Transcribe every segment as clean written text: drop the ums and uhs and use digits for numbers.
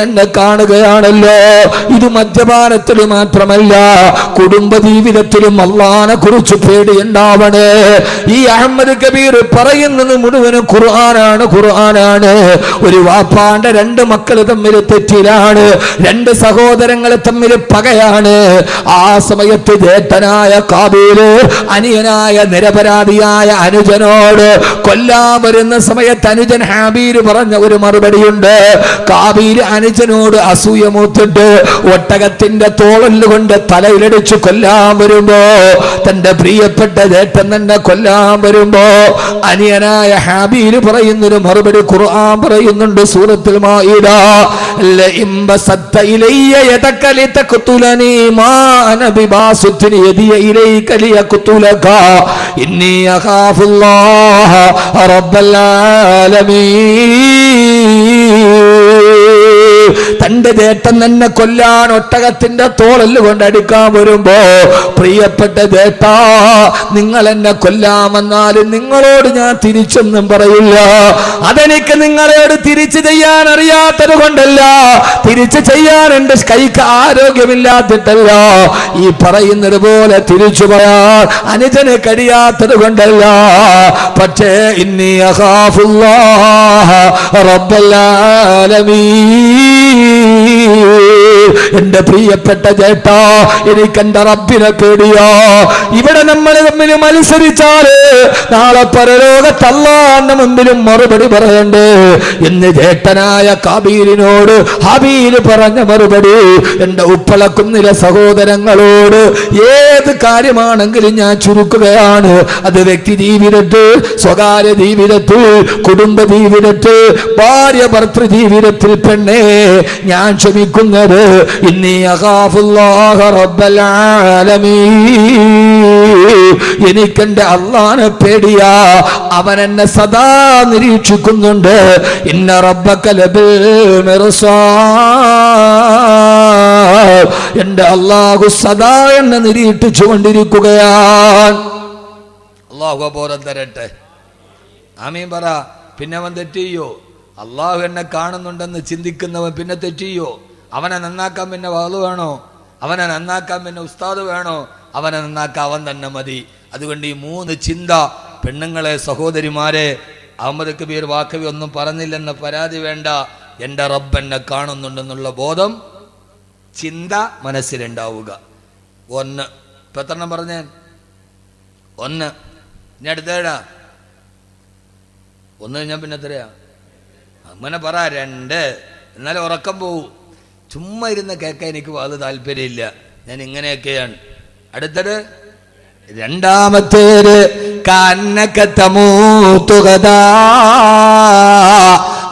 എന്നെ കാണുകയാണല്ലോ. ഇത് മദ്യപാനത്തിൽ മാത്രമല്ല, കുടുംബ ജീവിതത്തിലും അള്ളാനെ കുറിച്ച് പേടിയുണ്ടാവണേ. ഈ അഹമ്മദ് കബീർ പറയുന്നത് മുഴുവനും ഖുർആനാണ്, ഖുർആനാണ്. ഒരു വാപ്പാന്റെ രണ്ട് മക്കൾ തമ്മിൽ തെറ്റിലാണ്, രണ്ട് സഹോദരങ്ങൾ തമ്മിൽ പകയാണ്. ആ സമയത്ത് ജേഷ്ഠനായ കാബീല് അനിയനായ നിരപരാധിയായ അനുജനോട് കൊല്ലാൻ വരുന്ന സമയത്ത് അനുജൻ ഹാബീൽ പറഞ്ഞ ഒരു മറുപടിയുണ്ട്. കാബീൽ അനുജനോട് അസൂയ മൂത്തിട്ട് ഒട്ടകത്തിന്റെ തോളല് കൊണ്ട് തലയിലടിച്ച് കൊല്ലാൻ വരുമ്പോ, തന്റെ പ്രിയപ്പെട്ട ജേഷ്ഠൻ തന്നെ കൊല്ലാൻ വരുമ്പോ അനിയനായ ഹാബീൽ പറയുന്നൊരു മറുപടി ഖുർആൻ പറയുന്നുണ്ട് സൂറത്തുൽ മാഇദ, ലഇൻ ബസത്ത ഇലയ്യ യദക ലിതഖ്തുലനി മാ അന ബിബാസുത്തിൻ യദിയ ഇലൈക ലിയഖ്തുലക ഇന്നി അഖാഫുല്ലാഹ റബ്ബൽ ആലമീൻ. തന്റെ ജേഷ്ഠൻ തന്നെ കൊല്ലാൻ ഒട്ടകത്തിന്റെ തോളല് കൊണ്ട് അടിക്കാൻ വരുമ്പോ, പ്രിയപ്പെട്ട ജേഷ്ഠാ, നിങ്ങൾ എന്നെ കൊല്ലാമെന്നാലും നിങ്ങളോട് ഞാൻ തിരിച്ചൊന്നും പറയില്ല. അതെനിക്ക് നിങ്ങളോട് തിരിച്ചു ചെയ്യാൻ അറിയാത്തത് കൊണ്ടല്ല, തിരിച്ചു ചെയ്യാൻ എന്റെ കൈക്ക് ആരോഗ്യമില്ലാത്തിട്ടല്ല, ഈ പറയുന്നത് പോലെ തിരിച്ചു പറയാൻ അനുജന് കഴിയാത്തത് കൊണ്ടല്ല. പക്ഷേ ഇന്നി അഖാഫുല്ലാഹ റബ്ബൽ ആലമീൻ. എന്റെ പ്രിയപ്പെട്ട ജേഷ്ഠാ, എനിക്ക് എന്റെ റബ്ബിനെ പേടിയോ. ഇവിടെ നമ്മൾ തമ്മിൽ മത്സരിച്ചാല് നാളെ പരലോകത്ത് അല്ലാഹുവിന്റെ മുമ്പിലും മറുപടി പറയണ്ടേ എന്ന് ജേഷ്ഠനായ കാബീലിനോട് ഹബീൽ പറഞ്ഞ മറുപടി എന്റെ ഉപ്പളക്കുന്നിലെ സഹോദരങ്ങളോട് ഏത് കാര്യമാണെങ്കിലും ഞാൻ ചുരുക്കുകയാണ്. അത് വ്യക്തി ജീവിതത്തിൽ, സ്വകാര്യ ജീവിതത്തിൽ, കുടുംബ ജീവിതത്തിൽ, ഭാര്യ ഭർത്തൃ ജീവിതത്തിൽ പെണ്ണേ ഞാൻ ക്ഷമിക്കുന്നത് ഇന്നി അഖാഫുല്ലാഹ റബ്ബൽ ആലമീൻ. എനിക്കെന്റെ അല്ലാഹനെ പേടിയാ, അവൻ എന്നെ സദാ നിരീക്ഷിക്കുന്നുണ്ട്. ഇന്ന റബ്ബക ലബിൽ മിർസാദ്. എന്റെ അല്ലാഹു സദാ എന്നെ നിരീക്ഷിച്ചു കൊണ്ടിരിക്കുകയാണ്. അല്ലാഹു ബോധം തരട്ടെ, ആമീൻ പറ. പിന്നെ അവൻ തെറ്റിയോ? അള്ളാഹു എന്നെ കാണുന്നുണ്ടെന്ന് ചിന്തിക്കുന്നവൻ പിന്നെ തെറ്റിയോ? അവനെ നന്നാക്കാൻ പിന്നെ വാള് വേണോ? അവനെ നന്നാക്കാൻ പിന്നെ ഉസ്താദ് വേണോ? അവനെ നന്നാക്കാൻ അവൻ തന്നെ മതി. അതുകൊണ്ട് ഈ മൂന്ന് ചിന്ത, പെണ്ണുങ്ങളെ, സഹോദരിമാരെ, അഹമ്മദ് കബീർ വാക്കവി ഒന്നും പറഞ്ഞില്ലെന്ന പരാതി വേണ്ട. എൻ്റെ റബ്ബ് എന്നെ കാണുന്നുണ്ടെന്നുള്ള ബോധം, ചിന്ത മനസ്സിലുണ്ടാവുക. ഒന്ന്. ഇപ്പം എത്രണ്ണം പറഞ്ഞേ? ഒന്ന്. ഇനി അടുത്തേടാ. ഒന്ന് കഴിഞ്ഞാൽ പിന്നെ എത്രയാ? അങ്ങനെ പറ. രണ്ട്. എന്നാലും ഉറക്കം പോവും. ചുമ്മാ ഇരുന്ന് കേൾക്കാൻ എനിക്ക് വളരെ താല്പര്യമില്ല. ഞാൻ ഇങ്ങനെയൊക്കെയാണ്. അടുത്തത് രണ്ടാമത്തേത്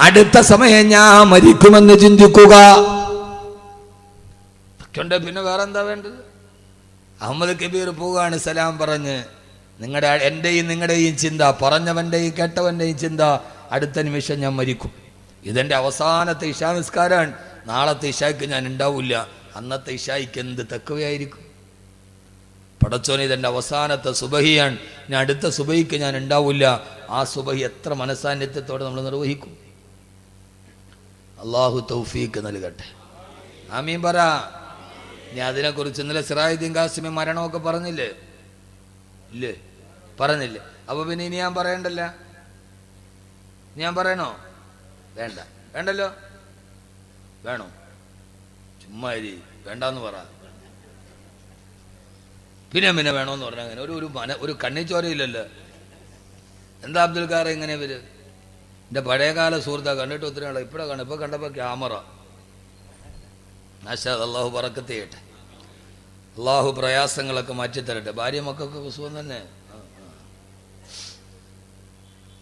അടുത്ത സമയം ഞാൻ മരിക്കുമെന്ന് ചിന്തിക്കുക. പിന്നെ വേറെന്താ വേണ്ടത്? അഹമ്മദ് കബീർ പോവുകയാണ് സലാം പറഞ്ഞ്. എൻ്റെയും നിങ്ങളുടെയും ചിന്ത, പറഞ്ഞവൻ്റെയും കേട്ടവൻ്റെയും ചിന്ത, അടുത്ത നിമിഷം ഞാൻ മരിക്കും. ഇതെൻ്റെ അവസാനത്തെ ഇശാ നിസ്കാരമാണ്. നാളത്തെ ഇശായ്ക്ക് ഞാൻ ഉണ്ടാവില്ല. അന്നത്തെ ഇശായ്ക്ക് എന്ത് തക്കവയായിരിക്കും? പടച്ചോനെ, ഇതെൻ്റെ അവസാനത്തെ സുബഹിയാണ്. ഞാൻ അടുത്ത സുബഹിക്ക് ഞാൻ ഉണ്ടാവില്ല. ആ സുബഹി എത്ര മനസാന്നിധ്യത്തോടെ നമ്മൾ നിർവഹിക്കും? അള്ളാഹു തൗഫീക്ക് നൽകട്ടെ. ആമീൻ പറ. ഞാൻ അതിനെക്കുറിച്ച് ഇന്നലെ സിറാജുദ്ദീൻ ഖാസിമി മരണമൊക്കെ പറഞ്ഞില്ലേ? ഇല്ലേ? പറഞ്ഞില്ലേ? അപ്പോൾ പിന്നെ ഇനി ഞാൻ പറയണ്ടല്ല? ഞാൻ പറയണോ? വേണ്ട. വേണ്ടല്ലോ? വേണോ? ചുമ്മാ വേണ്ടെന്ന് പറ. പിന്നെ വേണമെന്ന് പറഞ്ഞാൽ അങ്ങനെ ഒരു കണ്ണിച്ചോരയില്ലല്ലോ. എന്താ അബ്ദുൽ ഖാർ ഇങ്ങനെ ഇവര്? എൻ്റെ പഴയകാല സുഹൃത്താ, കണ്ടിട്ട് ഒത്തിരി ആളെ ഇപ്പോഴാണ് കാണും. ഇപ്പോൾ കണ്ടപ്പോൾ ക്യാമറ. മാഷാ അല്ലാഹു ബറക്കത്ത് ചെയ്യട്ടെ. അള്ളാഹു പ്രയാസങ്ങളൊക്കെ മാറ്റിത്തരട്ടെ. ഭാര്യ മക്കൾക്കൊക്കെ സുഖം തന്നെ.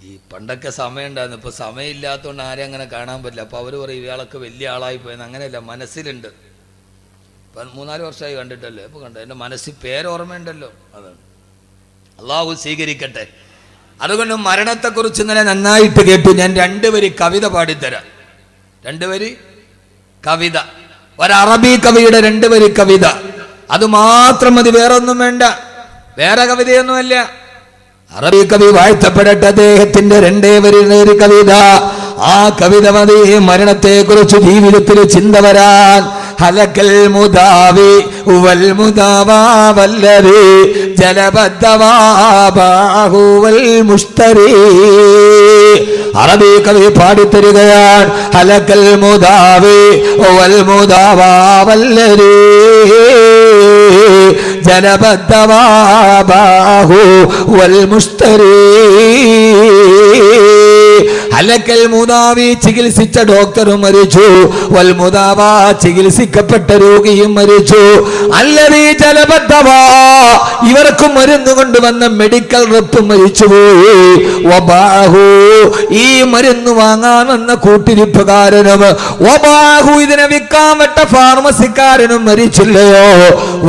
ഈ പണ്ടൊക്കെ സമയം ഉണ്ടായിരുന്നു. ഇപ്പോൾ സമയമില്ലാത്തതുകൊണ്ട് ആരെയും അങ്ങനെ കാണാൻ പറ്റില്ല. അപ്പോൾ അവർ പറയും ഇയാളൊക്കെ വലിയ ആളായി പോയെന്ന്. അങ്ങനെയല്ല, മനസ്സിലുണ്ട്. ഇപ്പം 3-4 വർഷമായി കണ്ടിട്ടല്ലേ. ഇപ്പോൾ കണ്ടോ, എൻ്റെ മനസ്സിൽ പേരോർമ്മയുണ്ടല്ലോ. അതാണ്. അള്ളാഹു സ്വീകരിക്കട്ടെ. അതുകൊണ്ട് മരണത്തെക്കുറിച്ച് ഇന്നലെ നന്നായിട്ട് കേട്ടു. ഞാൻ 2 വരി കവിത പാടിത്തരാം. 2 വരി കവിത. ഒരറബി കവിയുടെ 2 വരി കവിത. അത് മാത്രം മതി, വേറൊന്നും വേണ്ട. വേറെ കവിതയൊന്നുമല്ല. അറബി കവി വാഴ്ത്തപ്പെടട്ടെ. അദ്ദേഹത്തിന്റെ 2 വരി കവിത. ആ കവിത മതി മരണത്തെ കുറിച്ച് ജീവിതത്തിൽ ചിന്ത വരാൻ. ഹലക്കൽ മുദാവി വൽ മുദാവാ വല്ലദി ജലബദ്ദവാബാഹു വൽ മുസ്തരി. അറബി കവി പാടിത്തരികയാണ്. ഹലക്കൽ മുദാവി വൽ മുദാവാ വല്ലദി ജലബദ്ദവാബാഹു വൽ മുസ്തരി. ഹലക്കൽ മുദാവി ചികിത്സിച്ച ഡോക്ടറും മരിച്ചു, വൽ മുദാവാ ചികിത്സിക്കപ്പെട്ട രോഗിയും മരിച്ചു. അല്ലദീ ജലബദ്ദവാ ഇവർക്ക് മരുന്ന് കൊണ്ടുവന്ന മെഡിക്കൽ റെപ്പ് മരിച്ചുപോയി. വബാഹു ഈ മരുന്ന് വാങ്ങാൻ വന്ന കൂട്ടിരിപ്പുകാരനും വബാഹു ഇതിനെ വിൽക്കാൻ വിട്ട ഫാർമസിക്കാരനും മരിച്ചില്ലയോ?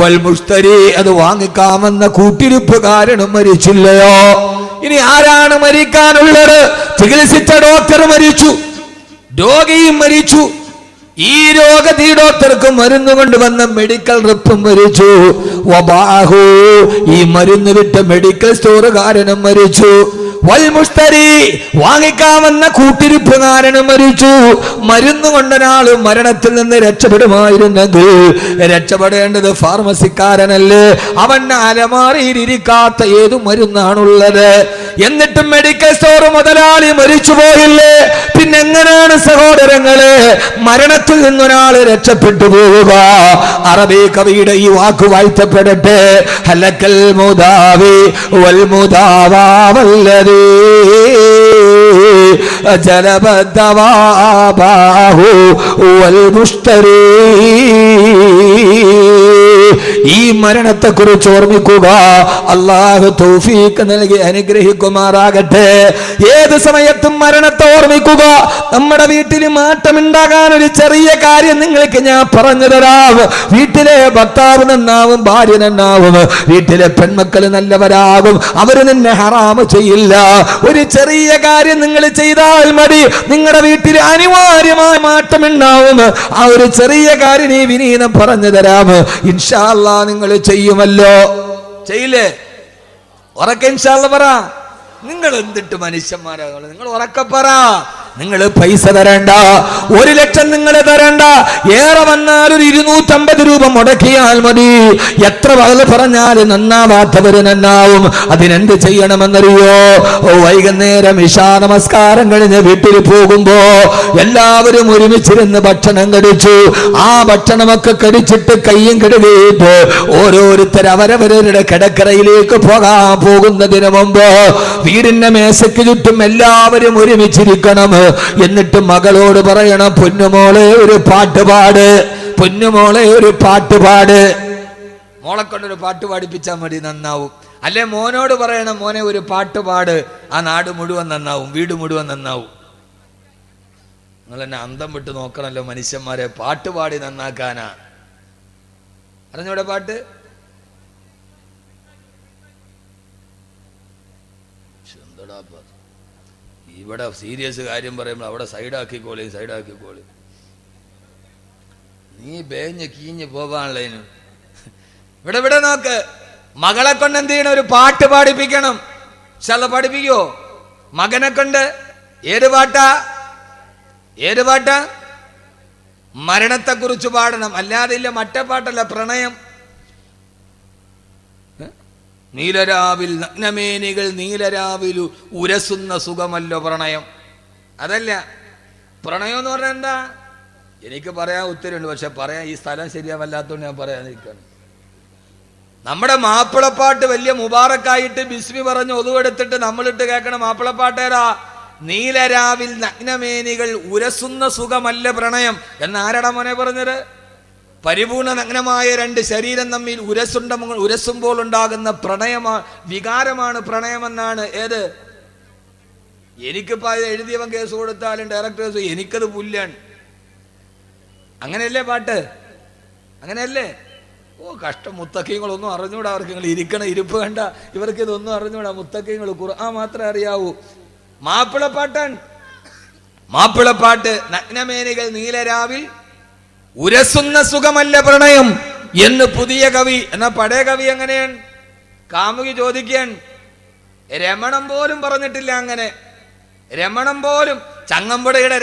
വൽ മുസ്തരി അത് വാങ്ങിക്കാമെന്ന കൂട്ടിരിപ്പുകാരനും മരിച്ചില്ലയോ? ഇനി ആരാണ് മരിക്കാനുള്ളത്? ചികിത്സിച്ച ഡോക്ടർ മരിച്ചു, രോഗിയും മരിച്ചു. ഈ രോഗത്തി ഡോക്ടർക്ക് മരുന്ന് കൊണ്ടുവന്ന മെഡിക്കൽ റെപ്പും മരിച്ചു. വബാഹു ഈ മരുന്ന് വിറ്റ മെഡിക്കൽ സ്റ്റോറുകാരനും മരിച്ചു. വൽ മുസ്തരി വാങ്ങിക്കാമെന്ന കൂട്ടിരിപ്പുകാരനും മരിച്ചു. മരുന്ന് കൊണ്ടൊരാള് മരണത്തിൽ നിന്ന് രക്ഷപ്പെടുമായിരുന്നെങ്കിൽ രക്ഷപ്പെടേണ്ടത് ഫാർമസിക്കാരനല്ലേ? അവന്റെ അലമാറിയിൽ ഇരിക്കാത്ത ഏതു മരുന്നാണുള്ളത്? എന്നിട്ടും മെഡിക്കൽ സ്റ്റോർ മുതലാളി മരിച്ചു പോയില്ലേ? പിന്നെങ്ങനെയാണ് സഹോദരങ്ങളെ മരണത്തിൽ നിന്നൊരാള് രക്ഷപ്പെട്ടു പോവുക? അറബി കവിയുടെ ഈ വാക്ക് വാഴ്ത്തപ്പെടട്ടെ. ഹലക്കൽ മുദാവി വൽ മുദാവാ വല്ലദീ ജലബദ്ദവാബാഹു വൽ മുസ്തരി. ഈ മരണത്തെ കുറിച്ച് ഓർമ്മിക്കുക. അല്ലാഹു തൗഫീഖ് നൽകി അനുഗ്രഹിക്കുമാറാകട്ടെ. ഏത് സമയത്തും മരണത്തെ ഓർമ്മിക്കുക. നമ്മുടെ വീട്ടിൽ മാറ്റമുണ്ടാകാൻ ഒരു ചെറിയ കാര്യം നിങ്ങൾക്ക് ഞാൻ പറഞ്ഞു തരാം. വീട്ടിലെ ഭർത്താവ് നന്നാവും, ഭാര്യ നന്നാവും, വീട്ടിലെ പെൺമക്കൾ നല്ലവരാകും, അവര് നിന്നെ ഹറാമ് ചെയ്യില്ല. ഒരു ചെറിയ കാര്യം നിങ്ങൾ ചെയ്താൽ മതി, നിങ്ങളുടെ വീട്ടിൽ അനിവാര്യമായ മാറ്റമുണ്ടാവും. ആ ഒരു ചെറിയ കാര്യം ഈ വിനീതം പറഞ്ഞു തരാം. ഇൻഷാ അല്ലാഹ് നിങ്ങൾ ചെയ്യുമല്ലോ? ചെയ്യില്ലേ? ഉറക്കെ ഇൻഷാ അല്ലാഹ് പറ. നിങ്ങൾ എന്തിട്ട് മനുഷ്യന്മാരാകുള്ളൂ? നിങ്ങൾ ഉറക്കെ പറ. നിങ്ങൾ പൈസ തരണ്ട, 1 ലക്ഷം നിങ്ങൾ തരണ്ട. ഏറെ വന്നാൽ ഒരു 250 രൂപ മുടക്കിയാൽ മതി. എത്ര വകല് പറഞ്ഞാൽ നന്നാവാത്തവര് നന്നാവും. അതിനെന്ത് ചെയ്യണമെന്നറിയോ? വൈകുന്നേരം ഇശാ നമസ്കാരം കഴിഞ്ഞ് വീട്ടിൽ പോകുമ്പോ എല്ലാവരും ഒരുമിച്ചിരുന്ന് ഭക്ഷണം കഴിച്ചു. ആ ഭക്ഷണമൊക്കെ കഴിച്ചിട്ട് കയ്യും കഴുകിയിട്ട് ഓരോരുത്തർ അവരവരുടെ കിടക്കറയിലേക്ക് പോകുന്നതിന് മുമ്പ് വീടിന്റെ മേശയ്ക്ക് ചുറ്റും എല്ലാവരും ഒരുമിച്ചിരിക്കണം. എന്നിട്ട് മകളോട് പറയണം, പൊന്നുമോളെ ഒരു പാട്ട് പാട്, പൊന്നുമോളെ ഒരു പാട്ട് പാട്. മോളെ കൊണ്ടൊരു പാട്ട് പാടിപ്പിച്ചാൽ മതി, നന്നാവും. അല്ലെ മോനോട് പറയണം, മോനെ ഒരു പാട്ട് പാട്. ആ നാട് മുഴുവൻ നന്നാവും, വീട് മുഴുവൻ നന്നാവും. നിങ്ങൾ എന്നെ അന്തം വിട്ട് നോക്കണല്ലോ മനുഷ്യന്മാരെ. പാട്ട് പാടി നന്നാക്കാനാ അറിഞ്ഞൂടെ? പാട്ട് ഇവിടെ സീരിയസ് കാര്യം പറയുമ്പോൾ അവിടെ സൈഡാക്കിക്കോളി. നീ ബേഞ്ഞ് കീഞ്ഞ് പോവാനുള്ളതിന് ഇവിടെ നോക്ക്. മകളെ കൊണ്ട് എന്ത് ചെയ്യണം? ഒരു പാട്ട് പാടിപ്പിക്കണം. ശല പഠിപ്പിക്കോ മകനെ കൊണ്ട്? ഏത് പാട്ടാ? മരണത്തെ കുറിച്ച് പാടണം. അല്ലാതെ ഇല്ല മറ്റേ പാട്ടല്ല, പ്രണയം. നീലരാവിൽ നഗ്നമേനികൾ നീലരാവിലു ഉരസുന്ന സുഖമല്ലോ പ്രണയം. അതല്ല പ്രണയം എന്ന് പറഞ്ഞാൽ എന്താ? എനിക്ക് പറയാൻ ഉത്തരവുണ്ട്, പക്ഷെ പറയാൻ ഈ സ്ഥലം ശരിയാവല്ലാത്തോണ്ട് ഞാൻ പറയാതിരിക്കുകയാണ്. നമ്മുടെ മാപ്പിളപ്പാട്ട് വലിയ മുബാറക്കായിട്ട് ബിസ്മി പറഞ്ഞ് ഒതുവെടുത്തിട്ട് നമ്മളിട്ട് കേൾക്കണ മാപ്പിളപ്പാട്ടേരാ? നീലരാവിൽ നഗ്നമേനികൾ ഉരസുന്ന സുഖമല്ല പ്രണയം എന്നാരടാ മോനെ പറഞ്ഞത്? പരിപൂർണ നഗ്നമായ 2 ശരീരം തമ്മിൽ ഉരസുമ്പോൾ ഉണ്ടാകുന്ന വികാരമാണ് പ്രണയമെന്നാണ്. ഏത്? എനിക്കിപ്പോ അത് എഴുതിയവൻ കേസ് കൊടുത്താലും ഡയറക്ടേഴ്സ് എനിക്കത് പുല്ലാണ്. അങ്ങനെയല്ലേ പാട്ട്? അങ്ങനെയല്ലേ? ഓ കഷ്ടം. മുത്തക്കീങ്ങളൊന്നും അറിഞ്ഞൂടാ അവർക്ക്. നിങ്ങൾ ഇരിക്കണ ഇരിപ്പ് കണ്ട ഇവർക്ക് ഇതൊന്നും അറിഞ്ഞൂടാ. മുത്തക്കീങ്ങൾ ഖുർആൻ മാത്രമേ അറിയാവൂ. മാപ്പിളപ്പാട്ട് നഗ്നമേനികൾ നീലരാവിൽ ഉരസുന്ന സുഖമല്ല പ്രണയം എന്ന് പുതിയ കവി. എന്നാ പഴയ കവി എങ്ങനെയാണ്? കാമുകി ചോദിക്കാൻ രമണം പോലും പറഞ്ഞിട്ടില്ല അങ്ങനെ. രമണം പോലും, ചങ്ങമ്പുഴയുടെ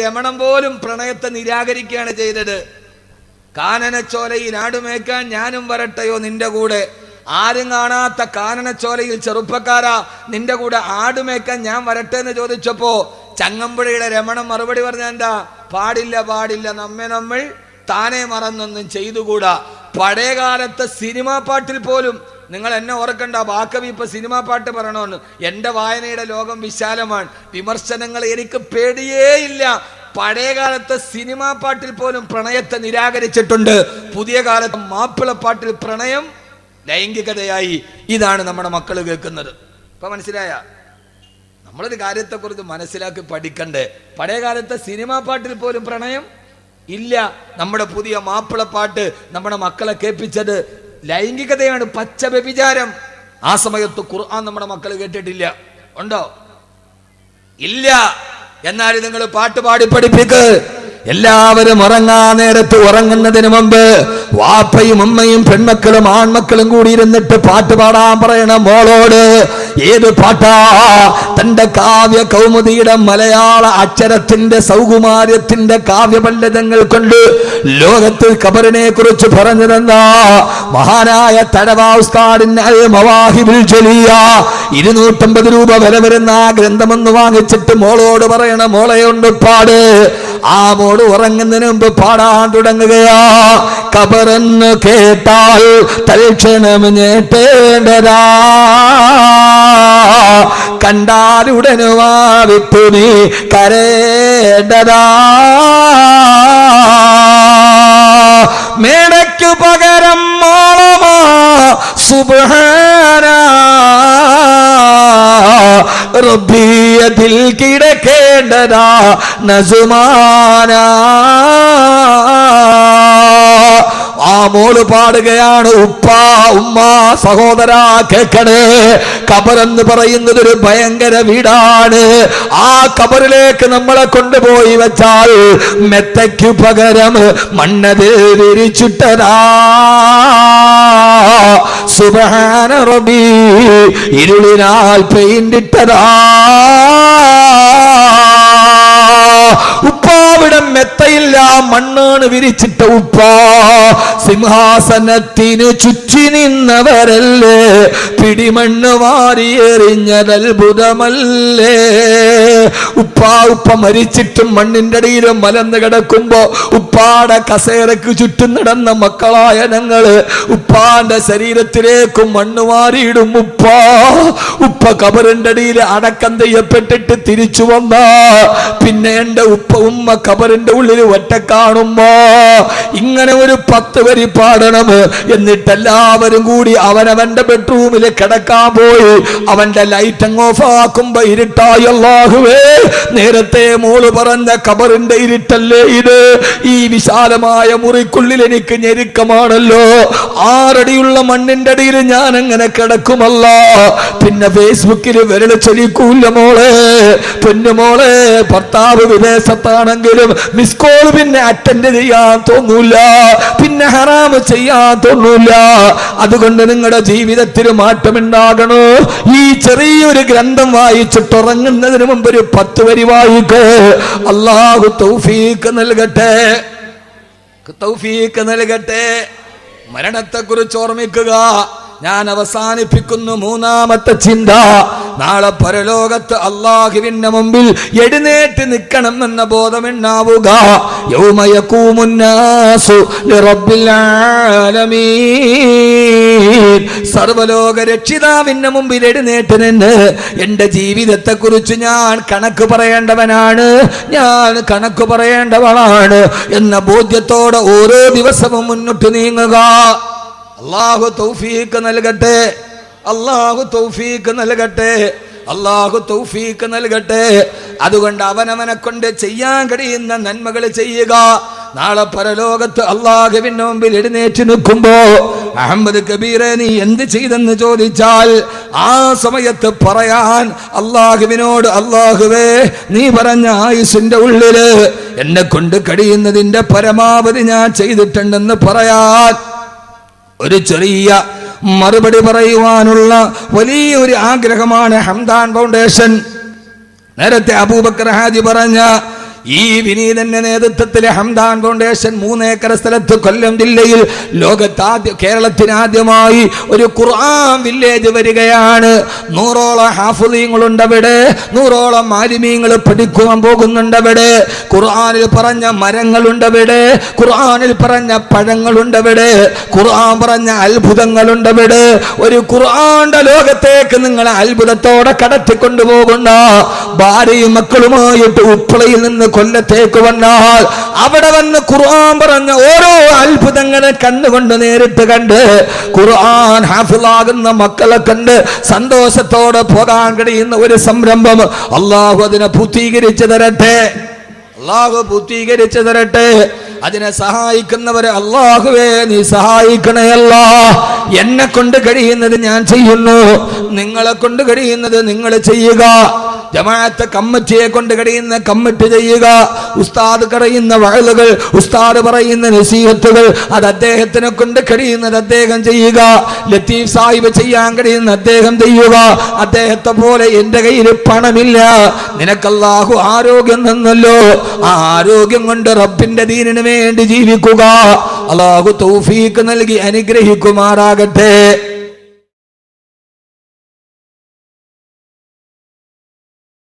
രമണം പോലും പ്രണയത്തെ നിരാകരിക്കുകയാണ് ചെയ്തത്. കാനനച്ചോലയിൽ ആടുമേക്കാൻ ഞാനും വരട്ടെയോ നിന്റെ കൂടെ. ആരും കാണാത്ത കാനനച്ചോലയിൽ ചെറുപ്പക്കാരാ നിന്റെ കൂടെ ആടുമേക്കാൻ ഞാൻ വരട്ടെ എന്ന് ചോദിച്ചപ്പോ ചങ്ങമ്പുഴയുടെ രമണം മറുപടി പറഞ്ഞ എന്താ? പാടില്ല പാടില്ല, നമ്മൾ താനെ മറന്നൊന്നും ചെയ്തുകൂടാ. പഴയകാലത്തെ സിനിമാ പാട്ടിൽ പോലും നിങ്ങൾ എന്നെ ഓർക്കണ്ട, ബാക്കവി ഇപ്പൊ സിനിമാ പാട്ട് പറയണമെന്ന്. എൻ്റെ വായനയുടെ ലോകം വിശാലമാണ്. വിമർശനങ്ങൾ എനിക്ക് പേടിയേയില്ല. പഴയകാലത്തെ സിനിമാ പാട്ടിൽ പോലും പ്രണയത്തെ നിരാകരിച്ചിട്ടുണ്ട്. പുതിയ കാലത്ത് മാപ്പിളപ്പാട്ടിൽ പ്രണയം ലൈംഗികതയായി. ഇതാണ് നമ്മുടെ മക്കൾ കേൾക്കുന്നത്. ഇപ്പൊ മനസ്സിലായ? നമ്മളൊരു കാര്യത്തെക്കുറിച്ച് മനസ്സിലാക്കി പഠിക്കണ്ടേ. പഴയകാലത്തെ സിനിമാ പാട്ടിൽ പോലും പ്രണയം ഇല്ല. നമ്മുടെ പുതിയ മാപ്പിളപ്പാട്ട് നമ്മുടെ മക്കളെ കേൾപ്പിച്ചത് ലൈംഗികതയാണ്, പച്ച വ്യഭിചാരം. ആ സമയത്ത് ഖുർആൻ നമ്മുടെ മക്കൾ കേട്ടിട്ടില്ല. ഉണ്ടോ? ഇല്ല. എന്നാൽ നിങ്ങൾ പാട്ട് പാടി പഠിപ്പിക്ക്. എല്ലാവരും ഉറങ്ങാൻ നേരത്ത് ഉറങ്ങുന്നതിന് മുമ്പ് വാപ്പയും അമ്മയും പെൺമക്കളും ആൺമക്കളും കൂടി ഇരുന്നിട്ട് പാട്ട് പാടാൻ പറയണം മോളോട്. ഏത് പാട്ടാ? തന്റെ കാവ്യ കൗമുദിയുടെ മലയാള അക്ഷരത്തിന്റെ സൗകുമാര്യത്തിന്റെ കാവ്യപണ്ഡിതങ്ങൾ കൊണ്ട് ലോകത്തിൽ ഖബറിനെ കുറിച്ച് പറഞ്ഞതെന്താ? മഹാനായ തഴവാ ഉസ്താദിന്റെ അൽ മവാഹിബുൽ ജലിയ 250 രൂപ വില വരുന്ന ആ ഗ്രന്ഥമൊന്ന് വാങ്ങിച്ചിട്ട് മോളോട് പറയണം, മോളെ കൊണ്ട് പാട്. ആ മോള് ഉറങ്ങുന്നതിന് മുമ്പ് പാടാൻ തുടങ്ങുകയാ. ഖബറെന്ന് കേട്ടാൽ തൽക്ഷണം ഞെട്ടേണ്ടതാ, കണ്ടാലുടനുവാ വിട്ടു നീ കരേണ്ടതാ. മേടയ്ക്കു പകരം മോളമാ സുബ്ഹാന റബ്ബിയതിൽ കിടക്കേണ്ടതാ നസുമാന. ആ മോള് പാടുകയാണ്, ഉപ്പ ഉമ്മ സഹോദരാ കേൾക്കണേ. ഖബറെന്ന് പറയുന്നത് ഒരു ഭയങ്കര വീടാണ്. ആ ഖബറിലേക്ക് നമ്മളെ കൊണ്ടുപോയി വെച്ചാൽ മെത്തയ്ക്കു പകരം മണ്ണതിൽ വിരിച്ചിട്ടതാ. സുബ്ഹാന റബ്ബി ഇരുളിനാൽ പെയിന്റിട്ടതാ. ഉപ്പാവിടെ മെത്തയില്ല, മണ്ണാണ് വിരിച്ചിട്ട ഉപ്പ. സിംഹാസനത്തിന് ചുറ്റി നിന്നവരല്ലേ, പിടിമണ്ണ് വാരിയെറിഞ്ഞതത്ഭുതമല്ലേ. ഉപ്പ മരിച്ചിട്ടും മണ്ണിന്റെ അടിയിലും മലന്ന് കിടക്കുമ്പോ ഉപ്പാടെ കസേരക്ക് ചുറ്റും നടന്ന മക്കളായ ഞങ്ങള് ഉപ്പാന്റെ ശരീരത്തിലേക്കും മണ്ണ് വാരിയിടും. ഉപ്പ ഖബറിന്റെ അടിയിൽ അടക്കം ചെയ്യപ്പെട്ടിട്ട് തിരിച്ചു വന്ന പിന്നെ എന്റെ ഉമ്മ ഖബറിന്റെ ഉള്ളിൽ ഒറ്റ കാണുമ്പോ ഇങ്ങനെ ഒരു 10 വരി പാടണം. എന്നിട്ട് എല്ലാവരും കൂടി അവനവന്റെ ബെഡ്റൂമിൽ കിടക്കാൻ പോയി. അവന്റെ ലൈറ്റ് അങ്ങ് ഓഫ് ആക്കുമ്പോ ഇരുട്ടായി. അല്ലാഹുവേ, നേരത്തെ മോള് പറഞ്ഞ ഖബറിന്റെ ഇരുട്ടല്ലേ ഇത്? ഈ വിശാലമായ മുറിക്കുള്ളിൽ എനിക്ക് ഞെരുക്കമാണല്ലോ. 6 അടിയുള്ള മണ്ണിന്റെ അടിയിൽ ഞാൻ എങ്ങനെ കിടക്കുമല്ല? പിന്നെ ഫേസ്ബുക്കിൽ വിരല് ചലിക്കൂല മോളെ, പൊന്നുമോളെ. ഭർത്താവ് വിദേശത്താണെങ്കിലും മിസ് കോൾ പിന്നെ അറ്റൻഡ് ചെയ്യാൻ തോന്നൂല, പിന്നെ ഹറാമ് ചെയ്യാൻ തോന്നൂല. അതുകൊണ്ട് നിങ്ങളുടെ ജീവിതത്തിൽ മാറ്റമുണ്ടാകണോ? ഈ ചെറിയൊരു ഗ്രന്ഥം വായിച്ചിട്ട് ഉറങ്ങുന്നതിന് മുമ്പ് ഒരു 10 വരി വായിക്ക്. അല്ലാഹു തൗഫീഖ് നൽകട്ടെ, തൗഫീഖ് നൽകട്ടെ. മരണത്തെ കുറിച്ച് ഓർമ്മിക്കുക. ഞാൻ അവസാനിപ്പിക്കുന്നു. 3ാമത്തെ ചിന്ത, നാളെ പരലോകത്ത് അല്ലാഹുവിന്റെ മുമ്പിൽ എഴുന്നേറ്റ് നിൽക്കണം എന്ന ബോധമുണ്ടാവുക. യൗമ യഖൂമുന്നാസു ലിറബ്ബിൽ ആലമീൻ. സർവലോക രക്ഷിതാവിന്റെ മുമ്പിൽ എഴുന്നേറ്റ് നിന്ന് എന്റെ ജീവിതത്തെ കുറിച്ച് ഞാൻ കണക്ക് പറയേണ്ടവനാണ്, ഞാൻ കണക്ക് പറയേണ്ടവളാണ് എന്ന ബോധ്യത്തോടെ ഓരോ ദിവസവും മുന്നോട്ട് നീങ്ങുക. അല്ലാഹു തൗഫീഖ് നൽകട്ടെ, അല്ലാഹു തൗഫീഖ് നൽകട്ടെ, അല്ലാഹു തൗഫീഖ് നൽകട്ടെ. അതുകൊണ്ട് അവനവനെ കൊണ്ട് ചെയ്യാൻ കഴിയുന്ന നന്മകൾ ചെയ്യുക. നാളെ പരലോകത്ത് അല്ലാഹുവിന്റെ മുമ്പിൽ എഴുന്നേറ്റ് നിൽക്കുമ്പോ അഹമ്മദ് കബീറെ നീ എന്ത് ചെയ്തെന്ന് ചോദിച്ചാൽ ആ സമയത്ത് പറയാൻ അല്ലാഹുവിനോട്, അല്ലാഹുവേ നീ പറഞ്ഞ ആയുസിന്റെ ഉള്ളില് എന്നെ കൊണ്ട് കഴിയുന്നതിന്റെ പരമാവധി ഞാൻ ചെയ്തിട്ടുണ്ടെന്ന് പറയാൻ ഒരു ചെറിയ മറുപടി പറയുവാനുള്ള വലിയൊരു ആഗ്രഹമാണ് ഹംദാൻ ഫൗണ്ടേഷൻ നേരത്തെ അബൂബക്കർ ഹാജി പറഞ്ഞ ഈ വിനീതന്റെ നേതൃത്വത്തിലെ ഹംദാൻ ഫൗണ്ടേഷൻ 3 ഏക്കർ സ്ഥലത്ത് കൊല്ലം ജില്ലയിൽ കേരളത്തിനാദ്യമായി ഒരു ഖുർആൻ വില്ലേജ് വരികയാണ്. 100ഓളം ഹാഫിളീങ്ങളുണ്ടവിടെ, 100ഓളം മാലിമീങ്ങൾ പഠിക്കുവാൻ പോകുന്നുണ്ടവിടെ. ഖുർആനിൽ പറഞ്ഞ മരങ്ങളുണ്ടവിടെ, ഖുർആനിൽ പറഞ്ഞ പഴങ്ങളുണ്ടവിടെ, ഖുർആൻ പറഞ്ഞ അത്ഭുതങ്ങളുണ്ടവിടെ. ഒരു ഖുർആന്റെ ലോകത്തേക്ക് നിങ്ങളെ അത്ഭുതത്തോടെ കടത്തിക്കൊണ്ടുപോകുന്ന ഭാര്യയും മക്കളുമായിട്ട് ഉപ്പളയിൽ നിന്ന് കൊല്ലത്തേക്ക് വന്നാൽ അവിടെ വന്ന് ഖുർആൻ പറഞ്ഞ ഓരോ അത്ഭുതങ്ങളെ കണ്ടുകൊണ്ട് നേരിട്ട് കണ്ട് ഖുർആൻ ഹാഫിളാകുന്ന മക്കളെ കണ്ട് സന്തോഷത്തോടെ പോകാൻ കഴിയുന്ന ഒരു സംരംഭം അല്ലാഹു അതിനെ പൂർത്തീകരിച്ചു തരട്ടെ. അല്ലാഹു പൂർത്തീകരിച്ചു തരട്ടെ. അതിനെ സഹായിക്കുന്നവരെ അല്ലാഹുവേ നീ സഹായിക്കണയല്ല. എന്നെ കൊണ്ട് കഴിയുന്നത് ഞാൻ ചെയ്യുന്നു, നിങ്ങളെ കൊണ്ട് കഴിയുന്നത് നിങ്ങൾ ചെയ്യുക. ജമാഅത്ത് കമ്മിറ്റിയെ കൊണ്ട് കഴിയുന്ന കമ്മിറ്റി ചെയ്യുക. ഉസ്താദ് പറയുന്ന വഅലുകൾ, ഉസ്താദ് പറയുന്ന നസീഹത്തുകൾ അത് അദ്ദേഹത്തിനെ കൊണ്ട് കഴിയുന്നത് അദ്ദേഹം ചെയ്യുക. ലത്തീഫ് സാഹിബ് ചെയ്യാൻ കഴിയുന്ന അദ്ദേഹം ചെയ്യുക. അദ്ദേഹത്തെ പോലെ എൻ്റെ കയ്യിൽ പണമില്ല, നിനക്ക് അല്ലാഹു ആരോഗ്യം തന്നല്ലോ, ആ ആരോഗ്യം കൊണ്ട് റബ്ബിന്റെ ദീനിന് വേണ്ടി ജീവിക്കുക. അല്ലാഹു തൗഫീഖ് നൽകി അനുഗ്രഹിക്കുമാറാകട്ടെ.